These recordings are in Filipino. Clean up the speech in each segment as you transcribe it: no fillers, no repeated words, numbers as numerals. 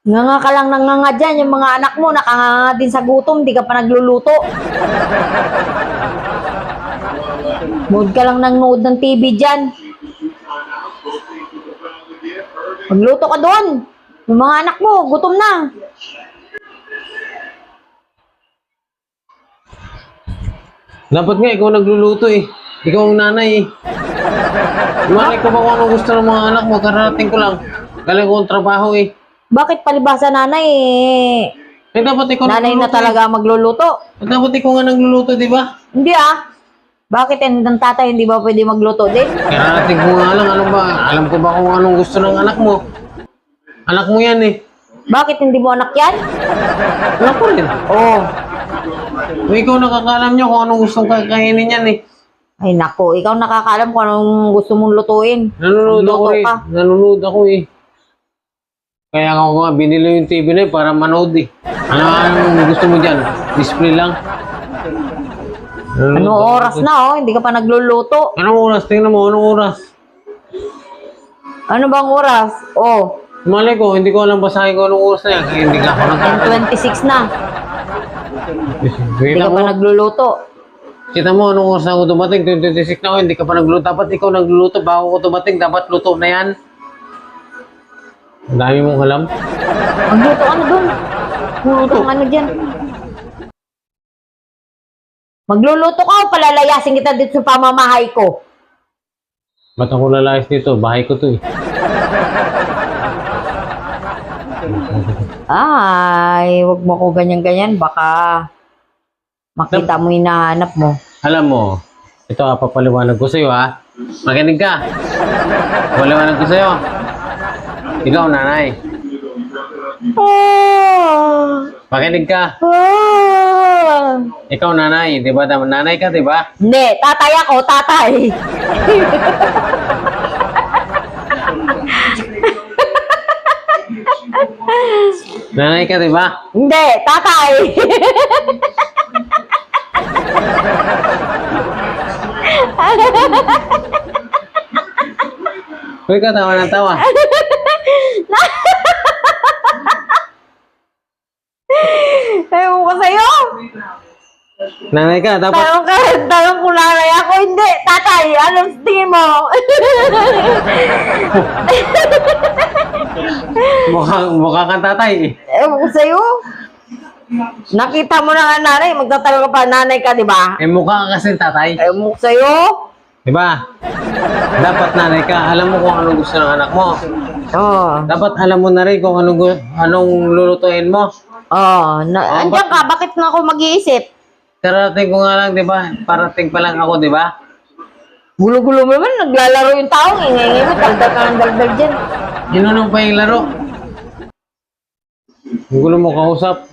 Nga ka lang nanganga dyan, yung mga anak mo, nakanganga din sa gutom, di ka pa nagluluto. Mood ka lang ng nood ng TV dyan. Magluto ka doon. Yung mga anak mo, gutom na. Dapat nga ikaw nagluluto eh. Ikaw ang nanay eh. Malay ko ba kung anong gusto ng mga anak mo? Kararating ko lang. Galing ko ang trabaho eh. Bakit palibasa nanay eh? Eh dapat ikaw Nanay na nagluluto talaga magluluto. eh. Dapat ikaw nga nagluluto, di ba? Hindi ah. Bakit ng tatay hindi ba pwede magluto din? Kararating ko nga lang. Ano ba? Alam ko ba kung anong gusto ng anak mo? Anak mo yan eh. Bakit hindi mo anak yan? Anak ko rin. Oo. O ikaw nakakalam nyo kung anong gustong kakainin yan eh. Ay nako, ikaw nakakaalam kung anong gusto mong lutuin. Nanonood ako Magluto eh. ka. Nanonood ako eh. Kaya ako nga binili yung TV na eh para manood eh. Anong gusto mo dyan? Display lang? Ano oras na oh, hindi ka pa nagluluto. Anong oras? Tingnan mo, anong oras? Ano bang oras? Oh, Malay ko, hindi ko alam basahin ko anong oras na yan. Kaya hindi ka ako nagkakaroon. 10:26 na. Hindi Kita ka mo, pa nagluluto. kita mo anong oras na ako dumating. 26 na ako, hindi ka pa nagluluto. Dapat ikaw nagluluto bago ko dumating. Dapat luto na yan. Ang dami mong alam. Magluto ka na dun. Magluto ka na dyan. Magluluto ka o palalayasin kita dito sa pamamahay ko. Ba't ako lalayas dito? Bahay ko to eh. Ay, wag mo ko ganyan-ganyan. Baka makita mo yung hinahanap mo. Alam mo, ito papaliwanag ko sa'yo ha. Makinig ka. Papaliwanag ko sa'yo. Ikaw, nanay. Makinig ka. Ikaw, nanay. Di ba? Nanay ka, di ba? Hindi, tatay ako, tatay. Nanay ka, di ba? Hindi, tatay. Huwag ka, tawa ng tawa. Ewan ko sa'yo. Nanay ka, dapat Tanong ko nanay ako. Hindi, tatay. Anong tingin mo? mukha kang tatay. Ewan ko sa'yo. Nakita mo na nga nanay. Magtatanong ka pa, nanay ka, di ba? Eh, mukha ka kasi tatay. Ewan ko sa'yo. Di ba? Dapat nanay ka. Alam mo kung anong gusto ng anak mo. Oo. Dapat alam mo na rin kung anong lulutuin mo. Andiyan ka, bakit nga ako mag-iisip? Karating ko nga lang, di ba? Parating pa lang ako, di ba? Gulo-gulo mo naman, naglalaro yung tao, ingay mo, daldal ka ng daldal dyan. Inunong pa yung laro. Ang gulo mo kausap.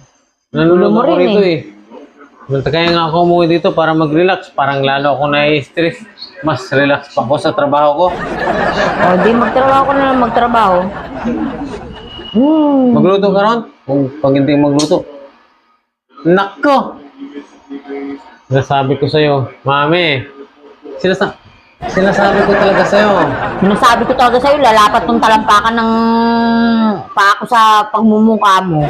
Nanonood Gulo mo ako rin rito eh. Kaya nga ako umuwi dito para mag-relax. Parang lalo ako na-stress. Mas relax pa ako sa trabaho ko. O, di magtrabaho ko na lang magtrabaho. Magluto ka ron? Kung pag hindi magluto. Nako! Sinasabi ko sa'yo, Mami. Sinasabi ko talaga sa'yo. Sinasabi ko talaga sa'yo, lalapat tong talampakan ng paa ko sa pagmumukha mo.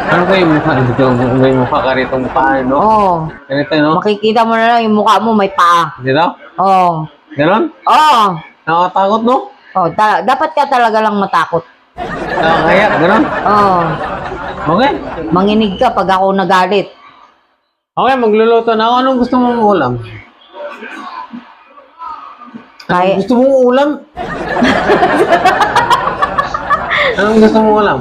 Ano ba yung mukha dito? May mukha ka rito mukha, no? Oo. Ganito, no? Makikita mo na lang yung mukha mo, may paa. Dito? Oo. Ganon? Oo. Nakakatakot, no? Oh, dapat ka talaga lang matakot. Nakakaya, ganon? Oo. Okay. Manginig ka pag ako nagalit. Okay, magluluto na ako. Anong gusto mong ulam? Kaya, Gusto mong ulam? Anong gusto mong ulam?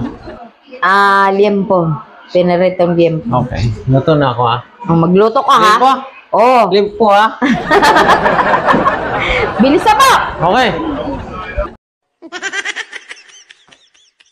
liempo. Pinaritong liempo. Okay. Luto na ako, ha? Magluto ka, ha? Limpo? Oo. Limpo, ha? Bilis na ba? Okay.